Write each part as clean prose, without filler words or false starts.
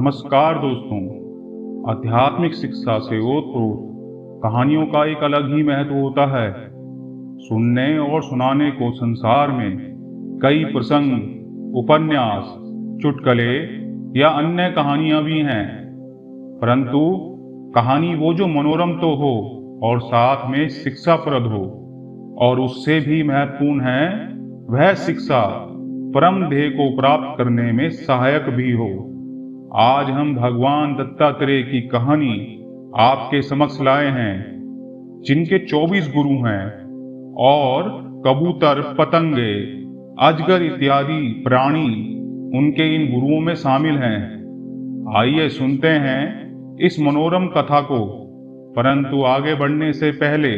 नमस्कार दोस्तों। आध्यात्मिक शिक्षा से ओतप्रोत कहानियों का एक अलग ही महत्व होता है। सुनने और सुनाने को संसार में कई प्रसंग, उपन्यास, चुटकुले या अन्य कहानियां भी हैं, परंतु कहानी वो जो मनोरम तो हो और साथ में शिक्षाप्रद हो, और उससे भी महत्वपूर्ण है वह शिक्षा परम ध्येय को प्राप्त करने में सहायक भी हो। आज हम भगवान दत्तात्रेय की कहानी आपके समक्ष लाए हैं, जिनके 24 गुरु हैं और कबूतर, पतंगे, अजगर इत्यादि प्राणी उनके इन गुरुओं में शामिल हैं। आइए सुनते हैं इस मनोरम कथा को, परंतु आगे बढ़ने से पहले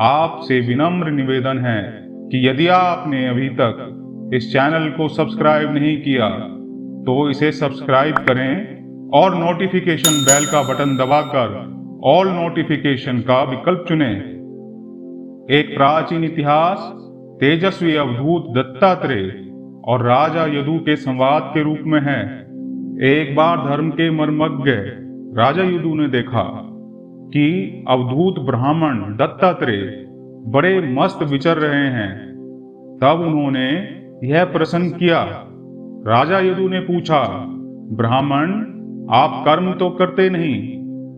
आपसे विनम्र निवेदन है कि यदि आपने अभी तक इस चैनल को सब्सक्राइब नहीं किया तो इसे सब्सक्राइब करें और नोटिफिकेशन बेल का बटन दबाकर ऑल नोटिफिकेशन का विकल्प चुनें। एक प्राचीन इतिहास तेजस्वी अवधूत दत्तात्रेय और राजा यदु के संवाद के रूप में है। एक बार धर्म के मर्मज्ञ राजा यदु ने देखा कि अवधूत ब्राह्मण दत्तात्रेय बड़े मस्त विचर रहे हैं। तब उन्होंने यह प्रश्न किया। राजा यदु ने पूछा, ब्राह्मण, आप कर्म तो करते नहीं,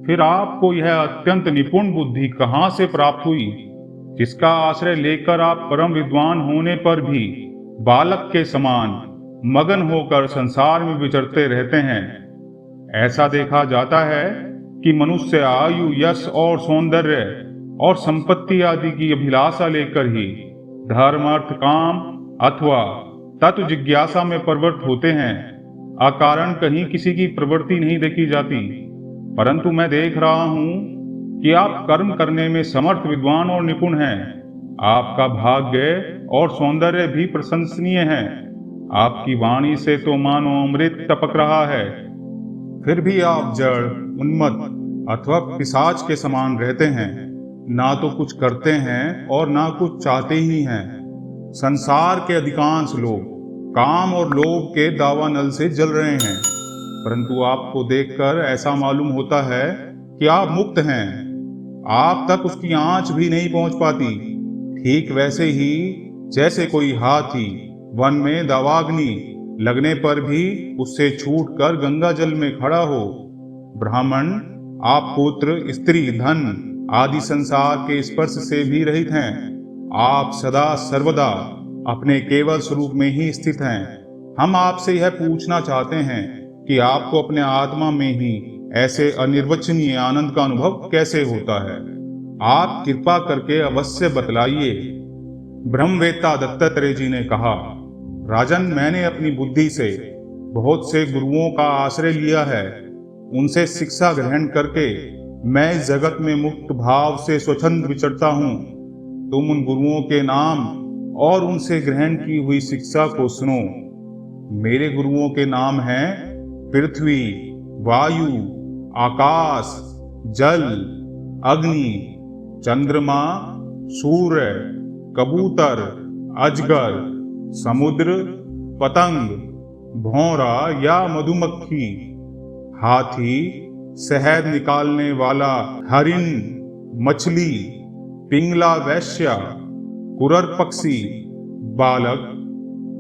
फिर आपको यह अत्यंत निपुण बुद्धि कहाँ से प्राप्त हुई, जिसका आश्रय लेकर आप परम विद्वान होने पर भी बालक के समान मगन होकर संसार में विचरते रहते हैं। ऐसा देखा जाता है कि मनुष्य आयु, यश और सौंदर्य और संपत्ति आदि की अभिलाषा लेकर ही धर्म, अर्थ, काम अथवा तत्व जिज्ञासा में प्रवृत्त होते हैं। अकारण कहीं किसी की प्रवृत्ति नहीं देखी जाती, परंतु मैं देख रहा हूं कि आप कर्म करने में समर्थ, विद्वान और निपुण हैं। आपका भाग्य और सौंदर्य भी प्रशंसनीय है। आपकी वाणी से तो मानो अमृत टपक रहा है, फिर भी आप जड़, उन्मत्त अथवा पिशाच के समान रहते हैं। ना तो कुछ करते हैं और ना कुछ चाहते ही हैं। संसार के अधिकांश लोग काम और लोभ के दावानल से जल रहे हैं, परंतु आपको देखकर ऐसा मालूम होता है कि आप मुक्त हैं। आप तक उसकी आंच भी नहीं पहुंच पाती। ठीक वैसे ही जैसे कोई हाथी वन में दावाग्नि लगने पर भी उससे छूटकर गंगा जल में खड़ा हो। ब्राह्मण, आप पुत्र, स्त्री, धन आदि संसार के स्पर्श से भी रहित हैं। आप सदा सर्वदा अपने केवल स्वरूप में ही स्थित हैं। हम आपसे यह पूछना चाहते हैं कि आपको अपने आत्मा में ही ऐसे अनिर्वचनीय आनंद का अनुभव कैसे होता है। आप कृपा करके अवश्य बतलाइए। ब्रह्मवेत्ता दत्तात्रेय जी ने कहा, राजन, मैंने अपनी बुद्धि से बहुत से गुरुओं का आश्रय लिया है। उनसे शिक्षा ग्रहण करके मैं इस जगत में मुक्त भाव से स्वच्छंद विचरता हूँ। तुम उन गुरुओं के नाम और उनसे ग्रहण की हुई शिक्षा को सुनो। मेरे गुरुओं के नाम हैं पृथ्वी, वायु, आकाश, जल, अग्नि, चंद्रमा, सूर्य, कबूतर, अजगर, समुद्र, पतंग, भौरा या मधुमक्खी, हाथी, शहद निकालने वाला हरिण, मछली, पिंगला वैश्या, कुरर पक्षी, बालक,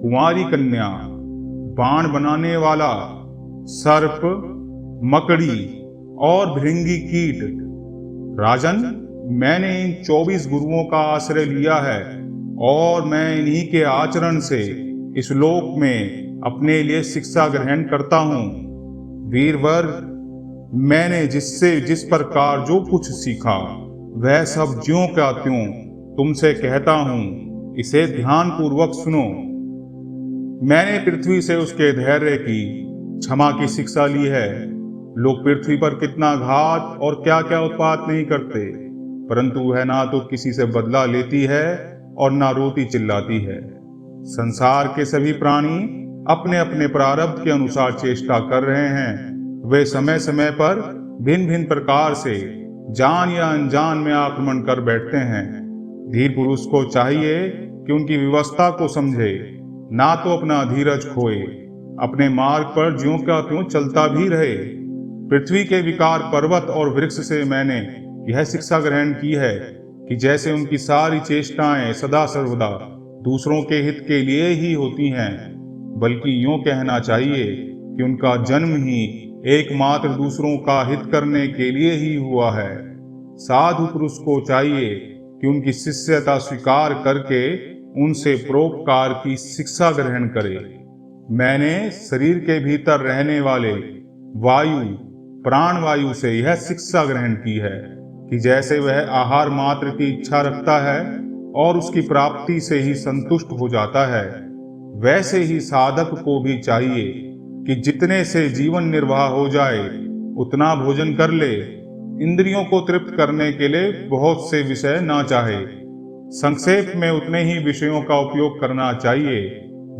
कुंवारी कन्या, बाण बनाने वाला, सर्प, मकड़ी और भृंगी कीट। राजन, मैंने इन 24 गुरुओं का आश्रय लिया है और मैं इन्हीं के आचरण से इस लोक में अपने लिए शिक्षा ग्रहण करता हूँ। वीरवर, मैंने जिससे जिस प्रकार जो कुछ सीखा वह सब ज्यों का त्यों तुमसे कहता हूँ। इसे ध्यान पूर्वक सुनो। मैंने पृथ्वी से उसके धैर्य की, क्षमा की शिक्षा ली है। लोग पृथ्वी पर कितना घात और क्या क्या उत्पात नहीं करते, परंतु वह ना तो किसी से बदला लेती है और ना रोती चिल्लाती है। संसार के सभी प्राणी अपने अपने प्रारब्ध के अनुसार चेष्टा कर रहे हैं। वे समय समय पर भिन्न भिन्न प्रकार से जान या अनजान में आक्रमण कर बैठते हैं। धीर पुरुष को चाहिए कि उनकी व्यवस्था को समझे, ना तो अपना धीरज खोए। अपने मार्ग पर ज्यों का त्यों चलता भी रहे। पृथ्वी के विकार पर्वत और वृक्ष से मैंने यह शिक्षा ग्रहण की है कि जैसे उनकी सारी चेष्टाएं सदा सर्वदा दूसरों के हित के लिए ही होती हैं, बल्कि यूं कहना चाहिए कि उनका जन्म ही एकमात्र दूसरों का हित करने के लिए ही हुआ है। साधु पुरुष को चाहिए कि उनकी शिष्यता स्वीकार करके उनसे परोपकार की शिक्षा ग्रहण करे। मैंने शरीर के भीतर रहने वाले वायु प्राण वायु से यह शिक्षा ग्रहण की है कि जैसे वह आहार मात्र की इच्छा रखता है और उसकी प्राप्ति से ही संतुष्ट हो जाता है, वैसे ही साधक को भी चाहिए कि जितने से जीवन निर्वाह हो जाए उतना भोजन कर ले। इंद्रियों को तृप्त करने के लिए बहुत से विषय ना चाहे। संक्षेप में उतने ही विषयों का उपयोग करना चाहिए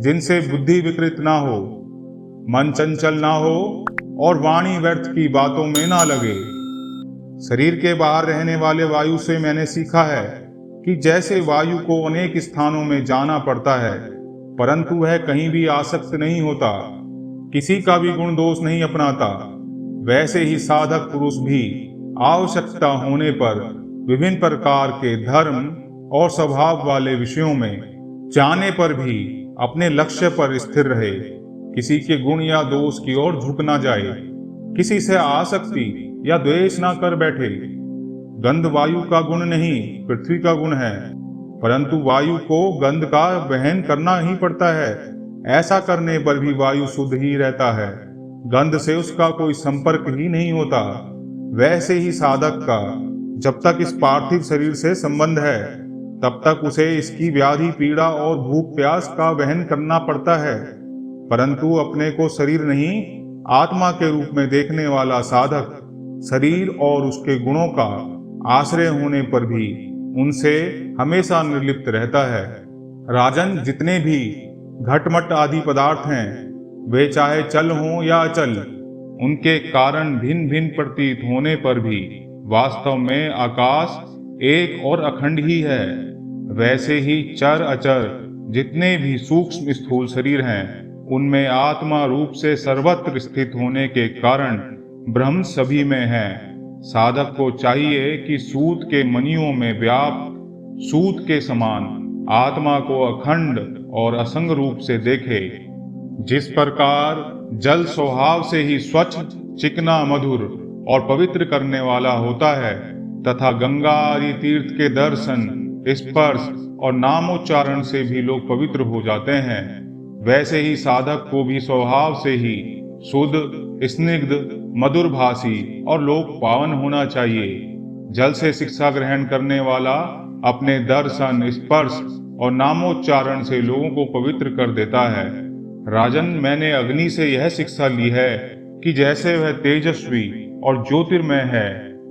जिनसे बुद्धि विकृत ना हो, मन चंचल ना हो और वाणी व्यर्थ की बातों में ना लगे। शरीर के बाहर रहने वाले वायु से मैंने सीखा है कि जैसे वायु को अनेक स्थानों में जाना पड़ता है, परंतु वह कहीं भी आसक्त नहीं होता, किसी का भी गुण दोष नहीं अपनाता, वैसे ही साधक पुरुष भी आवश्यकता होने पर विभिन्न प्रकार के धर्म और स्वभाव वाले विषयों में जाने पर भी अपने लक्ष्य पर स्थिर रहे, किसी के गुण या दोष की ओर झुक ना जाए, किसी से आसक्ति या द्वेष ना कर बैठे। गंध वायु का गुण नहीं, पृथ्वी का गुण है, परंतु वायु को गंध का वहन करना ही पड़ता है। ऐसा करने पर भी वायु शुद्ध ही रहता है, गंध से उसका कोई संपर्क ही नहीं होता। वैसे ही साधक का जब तक इस पार्थिव शरीर से संबंध है, तब तक उसे इसकी व्याधि पीड़ा और भूख प्यास का वहन करना पड़ता है, परंतु अपने को शरीर नहीं आत्मा के रूप में देखने वाला साधक शरीर और उसके गुणों का आश्रय होने पर भी उनसे हमेशा निर्लिप्त रहता है। राजन, जितने भी घटमट आदि पदार्थ हैं, वे चाहे चल हों या अचल, उनके कारण भिन्न भिन्न प्रतीत होने पर भी वास्तव में आकाश एक और अखंड ही है। वैसे ही चर अचर जितने भी सूक्ष्म स्थूल शरीर हैं, उनमें आत्मा रूप से सर्वत्र स्थित होने के कारण ब्रह्म सभी में है। साधक को चाहिए कि सूत के मणियों में व्याप्त सूत के समान आत्मा को अखंड और असंग रूप से देखे। जिस प्रकार जल स्वभाव से ही स्वच्छ, चिकना, मधुर और पवित्र करने वाला होता है तथा गंगा आदि तीर्थ के दर्शन, स्पर्श और नामोच्चारण से भी लोग पवित्र हो जाते हैं, वैसे ही साधक को भी स्वभाव से ही शुद्ध, स्निग्ध, मधुरभाषी और लोक पावन होना चाहिए। जल से शिक्षा ग्रहण करने वाला अपने दर्शन, स्पर्श और नामोच्चारण से लोगों को पवित्र कर देता है। राजन, मैंने अग्नि से यह शिक्षा ली है कि जैसे वह तेजस्वी और ज्योतिर्मय है,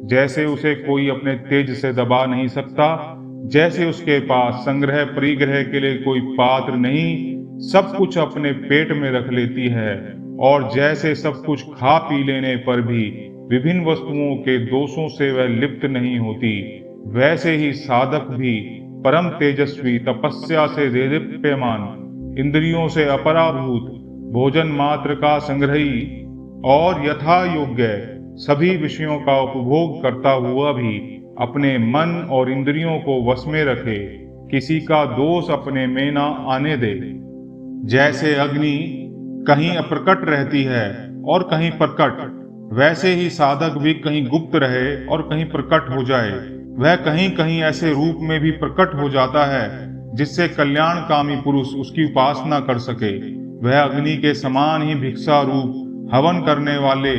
जैसे उसे कोई अपने तेज से दबा नहीं सकता, जैसे उसके पास संग्रह परिग्रह के लिए कोई पात्र नहीं, सब कुछ अपने पेट में रख लेती है, और जैसे सब कुछ खा पी लेने पर भी विभिन्न वस्तुओं के दोषों से वह लिप्त नहीं होती, वैसे ही साधक भी परम तेजस्वी, तपस्या से देदीप्यमान, इंद्रियों से अपराभूत, भोजन मात्र का संग्रही और यथा योग्य सभी विषयों का उपभोग करता हुआ भी अपने मन और इंद्रियों को वश में रखे, किसी का दोष अपने में ना आने दे। जैसे अग्नि कहीं अप्रकट रहती है और कहीं प्रकट, वैसे ही साधक भी कहीं गुप्त रहे और कहीं प्रकट हो जाए। वह कहीं कहीं ऐसे रूप में भी प्रकट हो जाता है जिससे कल्याणकामी पुरुष उसकी उपासना कर सके। वह अग्नि के समान ही भिक्षा रूप हवन करने वाले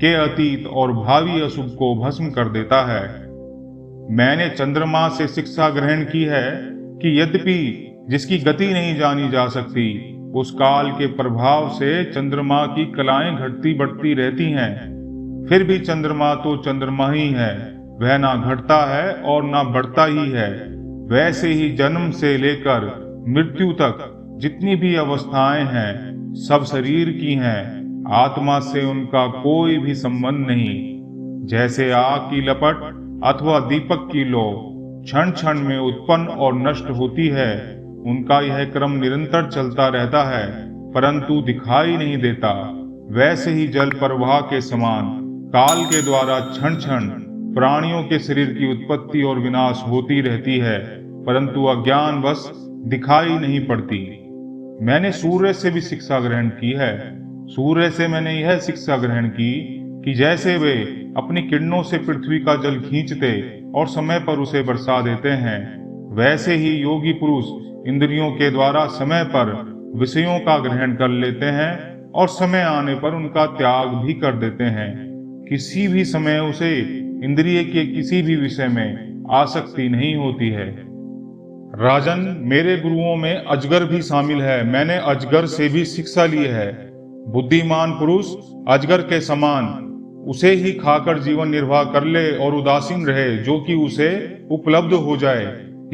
के अतीत और भावी अशुभ को भस्म कर देता है। मैंने चंद्रमा से शिक्षा ग्रहण की है कि यद्यपि जिसकी गति नहीं जानी जा सकती, उस काल के प्रभाव से चंद्रमा की कलाएं घटती बढ़ती रहती हैं, फिर भी चंद्रमा तो चंद्रमा ही है, वह ना घटता है और ना बढ़ता ही है। वैसे ही जन्म से लेकर मृत्यु तक जितनी भी अवस्थाएं हैं, सब शरीर की हैं, आत्मा से उनका कोई भी संबंध नहीं। जैसे आग की लपट अथवा दीपक की लौ क्षण क्षण में उत्पन्न और नष्ट होती है, उनका यह क्रम निरंतर चलता रहता है। परंतु दिखाई नहीं देता। वैसे ही जल प्रवाह के समान काल के द्वारा क्षण क्षण प्राणियों के शरीर की उत्पत्ति और विनाश होती रहती है, परंतु अज्ञानवश दिखाई नहीं पड़ती। मैंने सूर्य से भी शिक्षा ग्रहण की है। सूर्य से मैंने यह शिक्षा ग्रहण की कि जैसे वे अपनी किरणों से पृथ्वी का जल खींचते और समय पर उसे बरसा देते हैं, वैसे ही योगी पुरुष इंद्रियों के द्वारा समय पर विषयों का ग्रहण कर लेते हैं और समय आने पर उनका त्याग भी कर देते हैं। किसी भी समय उसे इंद्रिय के किसी भी विषय में आसक्ति नहीं होती है। राजन, मेरे गुरुओं में अजगर भी शामिल है। मैंने अजगर से भी शिक्षा ली है। बुद्धिमान पुरुष अजगर के समान उसे ही खाकर जीवन निर्वाह कर ले और उदासीन रहे जो कि उसे उपलब्ध हो जाए।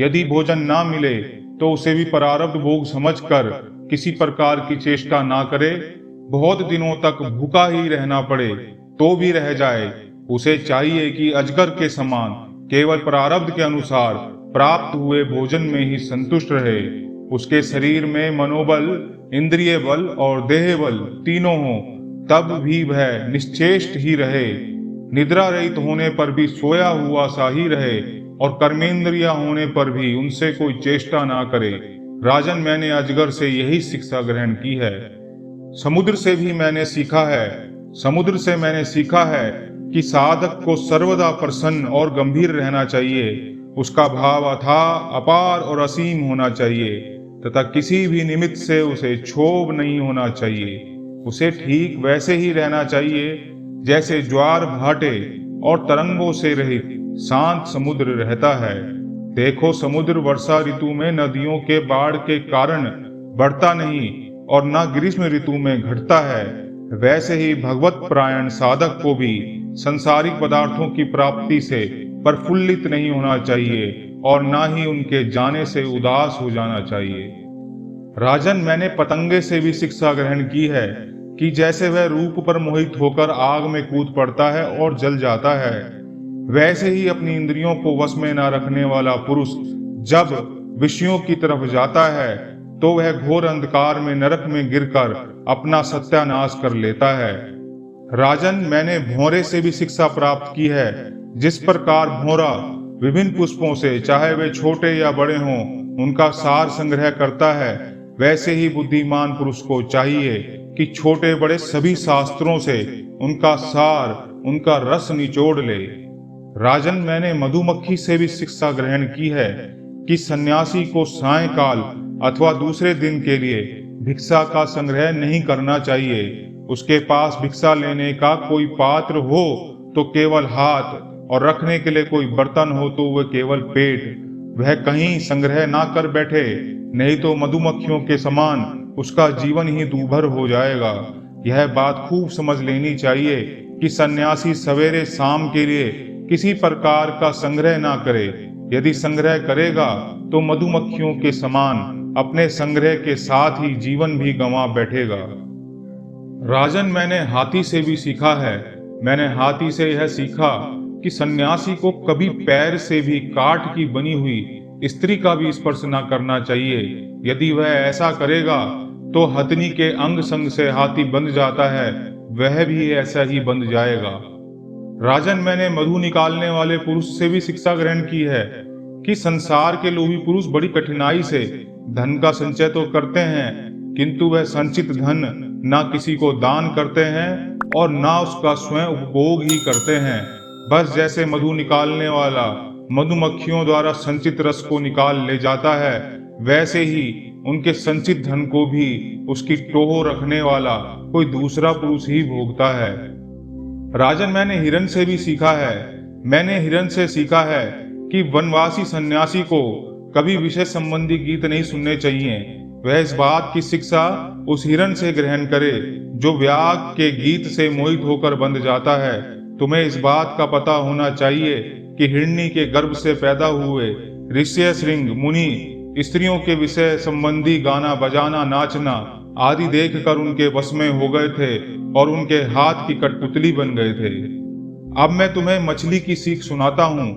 यदि भोजन ना मिले तो उसे भी प्रारब्ध भोग समझकर किसी प्रकार की चेष्टा ना करे। बहुत दिनों तक भूखा ही रहना पड़े तो भी रह जाए। उसे चाहिए कि अजगर के समान केवल प्रारब्ध के अनुसार प्राप्त हुए भोजन में ही संतुष्ट रहे। उसके शरीर में मनोबल, इंद्रिय बल और देह बल तीनों हों, तब भी वह निश्चेष्ट ही रहे। निद्रा रहित होने पर भी सोया हुआ सा ही रहे और कर्मेंद्रिया होने पर भी उनसे कोई चेष्टा ना करे। राजन, मैंने अजगर से यही शिक्षा ग्रहण की है। समुद्र से भी मैंने सीखा है। समुद्र से मैंने सीखा है कि साधक को सर्वदा प्रसन्न और गंभीर रहना चाहिए। उसका भाव अथाह, अपार और असीम होना चाहिए तथा किसी भी निमित्त से उसे क्षोभ नहीं होना चाहिए। उसे ठीक वैसे ही रहना चाहिए जैसे ज्वार भाटे और तरंगों से रहित शांत समुद्र रहता है। देखो, समुद्र वर्षा ऋतु में नदियों के बाढ़ के कारण बढ़ता नहीं और न ग्रीष्म ऋतु में घटता है। वैसे ही भगवत परायण साधक को भी संसारिक पदार्थों की प्राप्ति से प्रफुल्लित नहीं होना चाहिए और ना ही उनके जाने से उदास हो जाना चाहिए। राजन, मैंने पतंगे से भी शिक्षा ग्रहण की है कि जैसे वह रूप पर मोहित होकर आग में कूद पड़ता है और जल जाता है, वैसे ही अपनी इंद्रियों को वश में न रखने वाला पुरुष जब विषयों की तरफ जाता है तो वह घोर अंधकार में नरक में गिरकर अपना सत्यानाश कर लेता है। राजन, मैंने भौरे से भी शिक्षा प्राप्त की है। जिस प्रकार भौरा विभिन्न पुष्पों से, चाहे वे छोटे या बड़े हों, उनका सार संग्रह करता है, वैसे ही बुद्धिमान पुरुष को चाहिए कि छोटे बड़े सभी शास्त्रों से उनका सार, उनका रस निचोड़ ले। राजन, मैंने मधुमक्खी से भी शिक्षा ग्रहण की है कि सन्यासी को सायंकाल अथवा दूसरे दिन के लिए भिक्षा का संग्रह नहीं करना चाहिए। उसके पास भिक्षा लेने का कोई पात्र हो तो केवल हाथ, और रखने के लिए कोई बर्तन हो तो वह केवल पेट। वह कहीं संग्रह ना कर बैठे, नहीं तो मधुमक्खियों के समान उसका जीवन ही दूभर हो जाएगा। यह बात खूब समझ लेनी चाहिए कि सन्यासी सवेरे शाम के लिए किसी प्रकार का संग्रह ना करे। यदि संग्रह करेगा तो मधुमक्खियों के समान अपने संग्रह के साथ ही जीवन भी गंवा बैठेगा। राजन, मैंने हाथी से भी सीखा है। मैंने हाथी से यह सीखा कि सन्यासी को कभी पैर से भी काठ की बनी हुई स्त्री का भी स्पर्श न करना चाहिए। यदि वह ऐसा करेगा तो हथनी के अंग संग से हाथी बंध जाता है, वह भी ऐसा ही बंध जाएगा। राजन, मैंने मधु निकालने वाले पुरुष से भी शिक्षा ग्रहण की है कि संसार के लोभी पुरुष बड़ी कठिनाई से धन का संचय तो करते हैं, किंतु वह संचित धन ना किसी को दान करते हैं और ना उसका स्वयं उपभोग ही करते हैं। बस जैसे मधु निकालने वाला मधुमक्खियों द्वारा संचित रस को निकाल ले जाता है, वैसे ही उनके संचित धन को भी उसकी टोह रखने वाला कोई दूसरा पुरुष ही भोगता है। राजन, मैंने हिरण से भी सीखा है। मैंने हिरण से सीखा है कि वनवासी सन्यासी को कभी विषय संबंधी गीत नहीं सुनने चाहिए। वह इस बात की शिक्षा उस हिरण से ग्रहण करे जो व्याग के गीत से मोहित होकर बंध जाता है। तुम्हें इस बात का पता होना चाहिए कि हिरणी के गर्भ से पैदा हुए ऋष्य श्रृंग मुनि स्त्रियों के विषय संबंधी गाना बजाना, नाचना आदि देखकर उनके वश में हो गए थे और उनके हाथ की कठपुतली बन गए थे। अब मैं तुम्हें मछली की सीख सुनाता हूँ।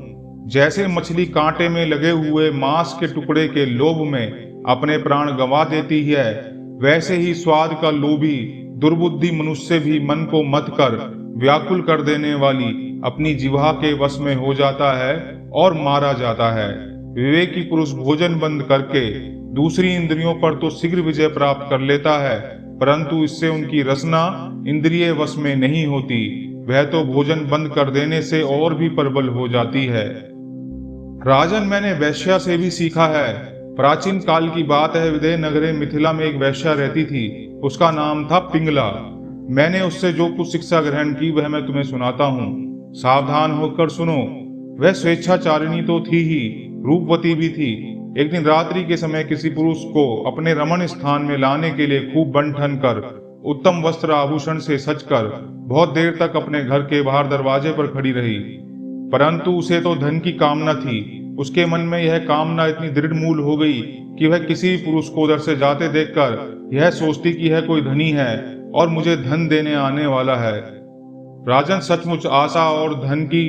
जैसे मछली कांटे में लगे हुए मांस के टुकड़े के लोभ में अपने प्राण गंवा देती है, वैसे ही स्वाद का लोभी दुर्बुद्धि मनुष्य भी मन को मत कर व्याकुल कर देने वाली अपनी जिह्वा के वश में हो जाता है और मारा जाता है। विवेकी पुरुष भोजन बंद करके दूसरी इंद्रियों पर तो शीघ्र विजय प्राप्त कर लेता है, परंतु इससे उनकी रसना इंद्रिय वश में नहीं होती। वह तो भोजन बंद कर देने से और भी प्रबल हो जाती है। राजन, मैंने वैश्या से भी सीखा है। प्राचीन काल की बात है, विदेह नगरे मिथिला में एक वैश्या रहती थी। उसका नाम था पिंगला। मैंने उससे जो कुछ शिक्षा ग्रहण की वह मैं तुम्हें सुनाता हूँ। सावधान होकर सुनो। वह स्वेच्छाचारिणी तो थी ही, रूपवती भी थी। एक दिन रात्रि के समय किसी पुरुष को अपने रमण स्थान में लाने के लिए खूब बन ठन कर उत्तम वस्त्र आभूषण से सजकर बहुत देर तक अपने घर के बाहर दरवाजे पर खड़ी रही। परंतु उसे तो धन की कामना थी। उसके मन में यह कामना इतनी दृढ़ मूल हो गई कि वह किसी पुरुष को उधर से जाते देखकर यह सोचती कि यह कोई धनी है और मुझे धन देने आने वाला है। राजन, सचमुच आशा और धन की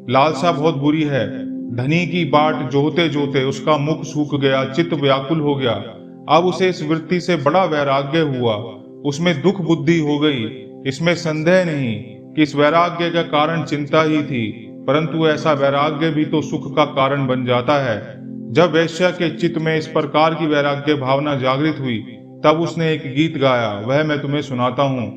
लालसा बहुत बुरी है। धनी की बाट जोहते जोहते उसका मुख सूख गया, चित्त व्याकुल हो गया। अब उसे इस वृत्ति से बड़ा वैराग्य हुआ। उसमें दुख बुद्धि हो गई। इसमें संदेह नहीं कि इस वैराग्य का कारण चिंता ही थी, परंतु ऐसा वैराग्य भी तो सुख का कारण बन जाता है। जब वैश्या के चित्त में इस प्रकार की वैराग्य भावना जागृत हुई, तब उसने एक गीत गाया, वह मैं तुम्हें सुनाता हूँ।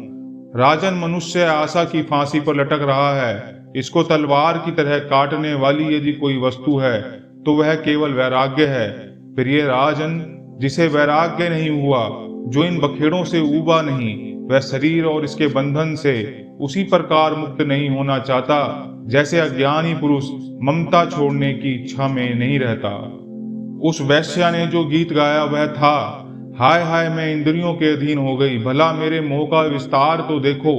राजन, मनुष्य आशा की फांसी पर लटक रहा है। इसको तलवार की तरह काटने वाली यदि कोई वस्तु है तो वह केवल वैराग्य है। प्रिय राजन, जिसे वैराग्य नहीं हुआ, जो इन बखेड़ों से ऊबा नहीं, वह शरीर और इसके बंधन से उसी प्रकार मुक्त नहीं होना चाहता जैसे अज्ञानी पुरुष ममता छोड़ने की इच्छा में नहीं रहता। उस वैश्या ने जो गीत गाया वह था, हाय हाय मैं इंद्रियों के अधीन हो गई, भला मेरे मोह का विस्तार तो देखो।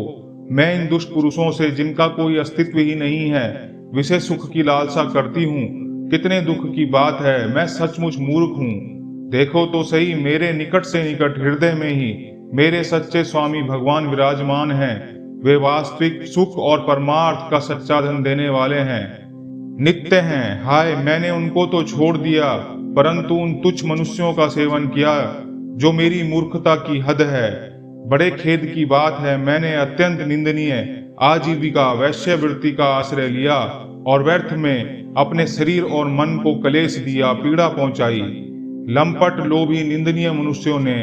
मैं इन दुष्ट पुरुषों से जिनका कोई अस्तित्व ही नहीं है विषय सुख की लालसा करती हूँ। कितने दुख की बात है, मैं सचमुच मूर्ख हूँ। देखो तो सही, मेरे निकट से निकट हृदय में ही मेरे सच्चे स्वामी भगवान विराजमान हैं। वे वास्तविक सुख और परमार्थ का सच्चा धन देने वाले हैं, नित्य हैं। हाय, मैंने उनको तो छोड़ दिया, परंतु उन तुच्छ मनुष्यों का सेवन किया जो मेरी मूर्खता की हद है। बड़े खेद की बात है, मैंने अत्यंत निंदनीय आजीविका वैश्यवृत्ति का आश्रय लिया और व्यर्थ में अपने शरीर और मन को कलेश दिया, पीड़ा पहुंचाई। लंपट लोभी निंदनीय मनुष्यों ने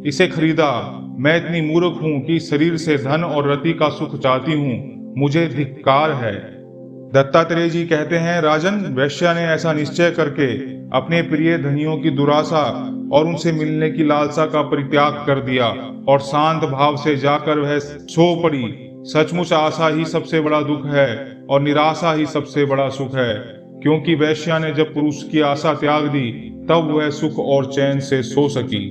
इसे खरीदा। मैं इतनी मूर्ख हूं कि शरीर से धन और रति का सुख चाहती हूं, मुझे धिक्कार है। दत्तात्रेय जी कहते हैं, राजन, वैश्या ने ऐसा निश्चय करके अपने प्रिय धनियों की दुराशा और उनसे मिलने की लालसा का परित्याग कर दिया और शांत भाव से जाकर वह सो पड़ी। सचमुच आशा ही सबसे बड़ा दुख है और निराशा ही सबसे बड़ा सुख है, क्योंकि वैश्या ने जब पुरुष की आशा त्याग दी तब वह सुख और चैन से सो सकी।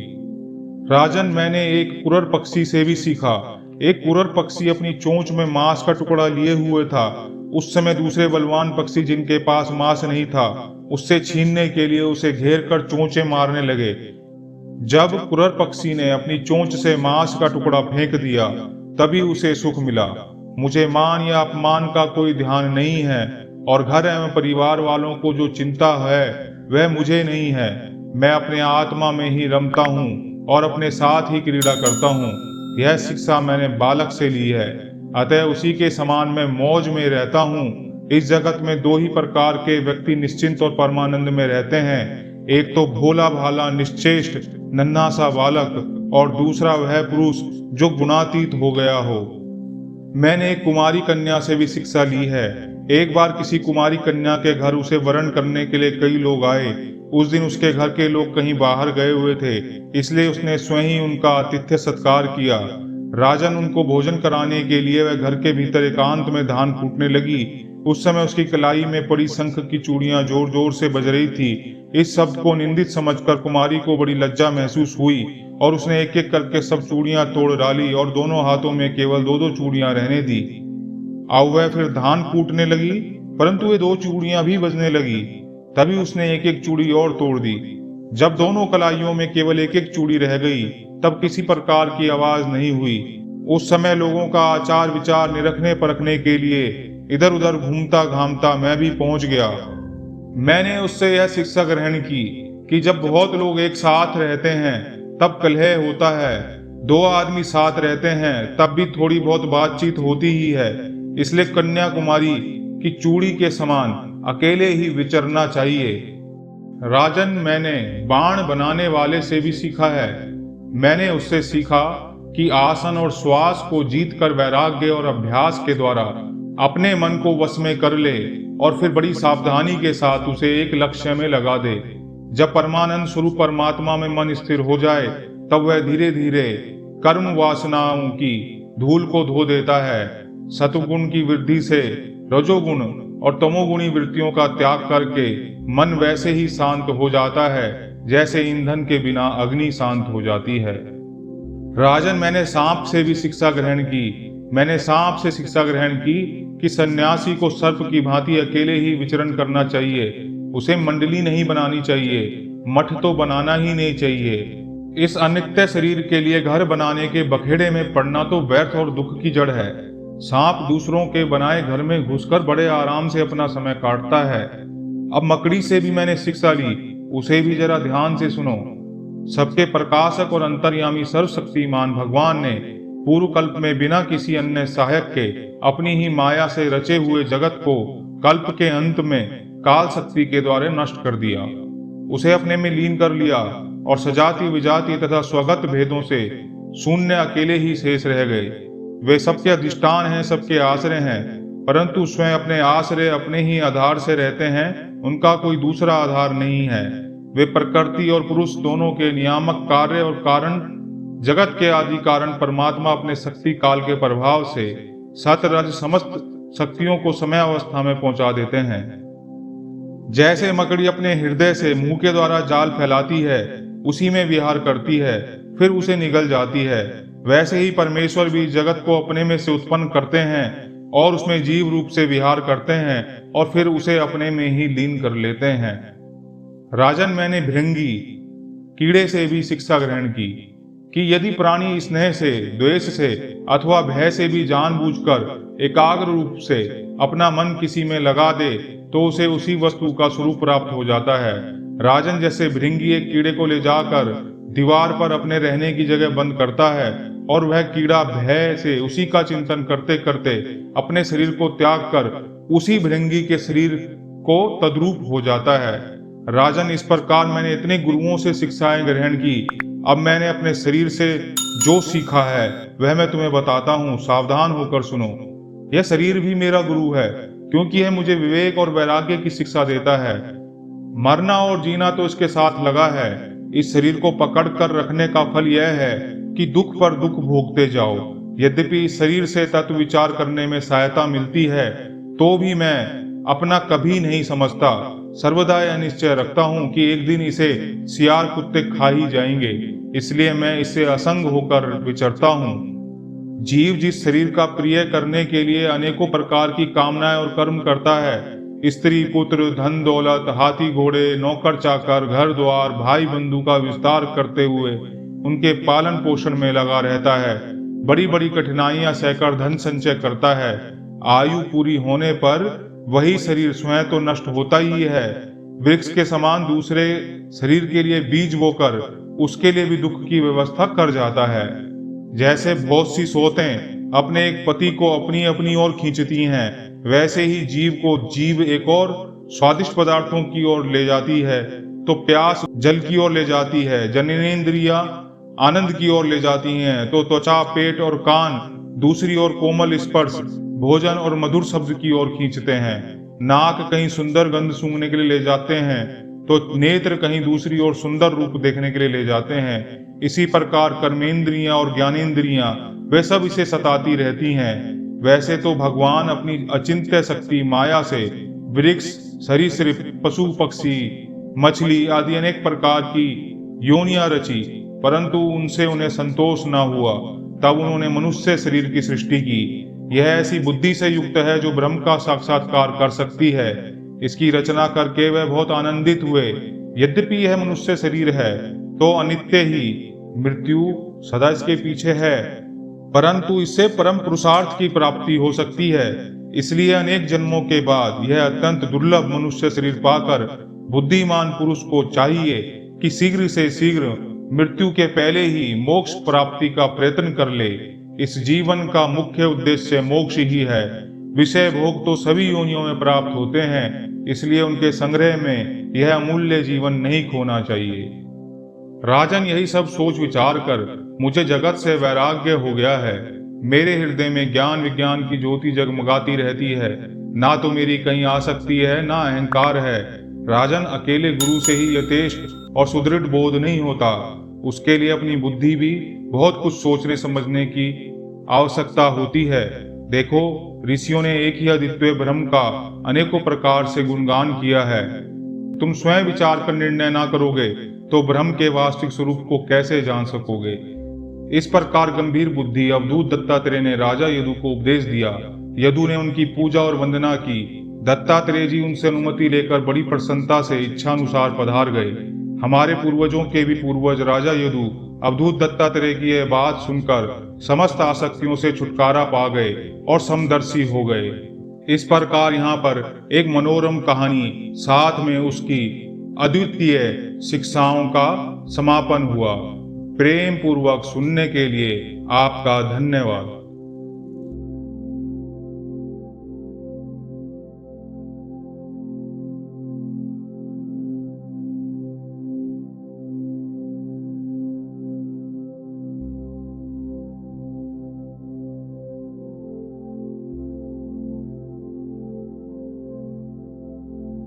राजन, मैंने एक कुरर पक्षी से भी सीखा। एक कुरर पक्षी अपनी चोंच में मांस का टुकड़ा लिए हुए था। उस समय दूसरे बलवान पक्षी जिनके पास मांस नहीं था, उससे छीनने के लिए उसे घेर कर चोंचे मारने लगे। जब कुरर पक्षी ने अपनी चोंच से मांस का टुकड़ा फेंक दिया, तभी उसे सुख मिला। मुझे मान या अपमान का कोई ध्यान नहीं है और घर एवं परिवार वालों को जो चिंता है वह मुझे नहीं है। मैं अपने आत्मा में ही रमता हूँ और अपने साथ ही क्रीड़ा करता हूँ। यह शिक्षा मैंने बालक से ली है, अतः उसी के समान मैं मौज में रहता हूँ। इस जगत में दो ही प्रकार के व्यक्ति निश्चिंत और परमानंद में रहते हैं, एक तो भोला भाला निश्चेष्ट नन्हा सा बालक और दूसरा वह पुरुष जो गुणातीत हो गया हो। मैंने एक कुमारी कन्या से भी शिक्षा ली है। एक बार किसी कुमारी कन्या के घर उसे वरण करने के लिए कई लोग आए। उस दिन उसके घर के लोग कहीं बाहर गए हुए थे, इसलिए उसने स्वयं ही उनका आतिथ्य सत्कार किया। राजन, उनको भोजन कराने के लिए वह घर के भीतर एकांत में धान कूटने लगी। उस समय उसकी कलाई में पड़ी शंख की चूड़ियां जोर जोर से बज रही थी। इस शब्द को निंदित समझकर कुमारी को बड़ी लज्जा महसूस हुई और उसने एक एक करके सब चूड़ियां तोड़ डाली और दोनों हाथों में केवल दो दो चूड़ियां रहने दी। अब वह फिर धान कूटने लगी, परंतु वे दो चूड़ियां भी बजने लगी। तभी उसने एक एक चूड़ी और तोड़ दी। जब दोनों कलाइयों में केवल एक एक चूड़ी रह गई, तब किसी प्रकार की आवाज नहीं हुई। उस समय लोगों का आचार विचार निरखने परखने के लिए इधर उधर घूमता घामता मैं भी पहुंच गया। मैंने उससे यह शिक्षा ग्रहण की कि जब बहुत लोग एक साथ रहते हैं तब कलह होता है। दो आदमी साथ रहते हैं तब भी थोड़ी बहुत बातचीत होती ही है। इसलिए कन्याकुमारी की चूड़ी के समान अकेले ही विचरना चाहिए। राजन, मैंने बाण बनाने वाले से भी सीखा है। मैंने उससे सीखा कि आसन और श्वास को जीतकर वैराग्य और अभ्यास के द्वारा अपने मन को वश में कर ले और फिर बड़ी सावधानी के साथ उसे एक लक्ष्य में लगा दे। जब परमानंद स्वरूप परमात्मा में मन स्थिर हो जाए तब वह धीरे धीरे कर्म वासनाओं की धूल को धो देता है। सतुगुण की वृद्धि से रजोगुण और तमोगुणी वृत्तियों का त्याग करके मन वैसे ही शांत हो जाता है जैसे ईंधन के बिना अग्नि शांत हो जाती है। राजन, मैंने सांप से भी शिक्षा ग्रहण की। मैंने सांप से शिक्षा ग्रहण की कि सन्यासी को सर्प की भांति अकेले ही विचरण करना चाहिए। उसे मंडली नहीं बनानी चाहिए, मठ तो बनाना ही नहीं चाहिए। इस अनित्य शरीर के लिए घर बनाने के बखेड़े में पड़ना तो व्यर्थ और दुख की जड़ है। सांप दूसरों के बनाए घर में घुसकर बड़े आराम से अपना समय काटता है। अब मकड़ी से भी मैंने शिक्षा ली, उसे भी जरा ध्यान से सुनो। सबके प्रकाशक और अंतर्यामी सर्वशक्तिमान भगवान ने पूर्व कल्प में बिना किसी अन्य सहायक के अपनी ही माया से रचे हुए जगत को कल्प के अंत में काल शक्ति के द्वारा नष्ट कर दिया। उसे अपने में लीन कर लिया और सजाति विजाति तथा स्वगत भेदों से शून्य अकेले ही शेष रह गए। वे सबके अधिष्ठान हैं, सबके आश्रय हैं, परंतु स्वयं अपने आश्रय अपने ही आधार से रहते हैं। उनका कोई दूसरा आधार नहीं है। वे प्रकृति और पुरुष दोनों के नियामक, कार्य और कारण, जगत के आदि कारण परमात्मा अपने शक्ति काल के प्रभाव से सतरज समस्त शक्तियों को समय अवस्था में पहुंचा देते हैं। जैसे मकड़ी अपने हृदय से मुंह के द्वारा जाल फैलाती है, उसी में विहार करती है, फिर उसे निगल जाती है, वैसे ही परमेश्वर भी जगत को अपने में से उत्पन्न करते हैं और उसमें जीव रूप से विहार करते हैं और फिर उसे अपने में ही लीन कर लेते हैं। राजन, मैंने भृंगी कीड़े से भी शिक्षा ग्रहण की कि यदि प्राणी स्नेह से, द्वेष से अथवा भय से भी जानबूझकर एकाग्र रूप से अपना मन किसी में लगा दे तो उसे उसी वस्तु का स्वरूप प्राप्त हो जाता है। राजन, जैसे भृंगी एक कीड़े को ले जाकर दीवार पर अपने रहने की जगह बंद करता है और वह कीड़ा भय से उसी का चिंतन करते करते अपने शरीर को त्याग कर उसी भृंगी के शरीर को तद्रूप हो जाता है। राजन, इस प्रकार मैंने इतने गुरुओं से शिक्षाएं ग्रहण की। अब मैंने अपने शरीर से जो सीखा है वह मैं तुम्हें बताता हूँ, सावधान होकर सुनो। यह शरीर भी मेरा गुरु है, क्योंकि यह मुझे विवेक और वैराग्य की शिक्षा देता है। मरना और जीना तो इसके साथ लगा है। इस शरीर को पकड़ कर रखने का फल यह है कि दुख पर दुख भोगते जाओ। यद्यपि इस शरीर से तत्व विचार करने में सहायता मिलती है, तो भी मैं अपना कभी नहीं समझता। सर्वदा यह निश्चय रखता हूँ कि एक दिन इसे सियार कुत्ते खा ही जाएंगे, इसलिए मैं इससे असंग होकर विचरता हूँ। जीव जिस शरीर का प्रिय करने के लिए अनेकों प्रकार की कामनाएं और कर्म करता है, स्त्री पुत्र, धन दौलत, हाथी घोड़े, नौकर चाकर, घर द्वार, भाई बंधु का विस्तार करते हुए उनके पालन पोषण में लगा रहता है, बड़ी बड़ी कठिनाइयां सहकर धन संचय करता है, आयु पूरी होने पर वही शरीर स्वयं तो नष्ट होता ही है, वृक्ष के समान दूसरे शरीर के लिए बीज बोकर उसके लिए भी दुख की व्यवस्था कर जाता है। जैसे बहुत सी सोतें अपने एक पति को अपनी अपनी ओर खींचती हैं, वैसे ही जीव को जीव एक और स्वादिष्ट पदार्थों की ओर ले जाती है, तो प्यास जल की ओर ले जाती है, जननेंद्रियां आनंद की ओर ले जाती हैं, तो त्वचा, पेट और कान दूसरी ओर कोमल स्पर्श, भोजन और मधुर शब्द की ओर खींचते हैं। नाक कहीं सुंदर गंध सूंघने के लिए ले जाते हैं, तो नेत्र कहीं दूसरी ओर सुंदर रूप देखने के लिए ले जाते हैं। इसी प्रकार कर्मेंद्रियां और ज्ञानेंद्रियां वे सब इसे सताती रहती हैं। वैसे तो भगवान अपनी अचिंत्य शक्ति माया से वृक्ष, सरीसृप, पशु पक्षी, मछली आदि अनेक प्रकार की योनियां रची, परंतु उनसे उन्हें संतोष न हुआ। तब उन्होंने मनुष्य शरीर की सृष्टि की। यह ऐसी बुद्धि से युक्त है जो ब्रह्म का साक्षात्कार कर सकती है। इसकी रचना करके वह बहुत आनंदित हुए। यद्यपि यह मनुष्य शरीर है तो अनित्य ही, मृत्यु सदा इसके पीछे है, परंतु इससे परम पुरुषार्थ की प्राप्ति हो सकती है। इसलिए अनेक जन्मों के बाद यह अत्यंत दुर्लभ मनुष्य शरीर पाकर बुद्धिमान पुरुष को चाहिए कि शीघ्र से शीघ्र मृत्यु के पहले ही मोक्ष प्राप्ति का प्रयत्न कर ले। इस जीवन का मुख्य उद्देश्य मोक्ष ही है। विषय भोग तो सभी योनियों में प्राप्त होते हैं, इसलिए उनके संग्रह में यह अमूल्य जीवन नहीं खोना चाहिए। राजन, यही सब सोच विचार कर मुझे जगत से वैराग्य हो गया है। मेरे हृदय में ज्ञान विज्ञान की ज्योति जगमगाती रहती है। ना तो मेरी कहीं आसक्ति है, ना अहंकार है। राजन, अकेले गुरु से ही यथेष्ट और सुदृढ़ बोध नहीं होता। उसके लिए अपनी बुद्धि भी बहुत कुछ सोचने समझने की आवश्यकता होती है। देखो, ऋषियों ने एक ही अद्वितीय ब्रह्म का अनेकों प्रकार से गुणगान किया है। तुम स्वयं विचार कर निर्णय ना करोगे तो ब्रह्म के वास्तविक स्वरूप को कैसे जान सकोगे। इस प्रकार गंभीर बुद्धि अवधूत दत्तात्रेय ने राजा यदु को उपदेश दिया। यदु ने उनकी पूजा और वंदना की। दत्तात्रेय जी उनसे अनुमति लेकर बड़ी प्रसन्नता से इच्छानुसार पधार गए। हमारे पूर्वजों के भी पूर्वज राजा यदु अवधूत दत्तात्रेय की यह बात सुनकर समस्त आसक्तियों से छुटकारा पा गए और समदर्शी हो गए। इस प्रकार यहाँ पर एक मनोरम कहानी साथ में उसकी अद्वितीय शिक्षाओं का समापन हुआ। प्रेम पूर्वक सुनने के लिए आपका धन्यवाद।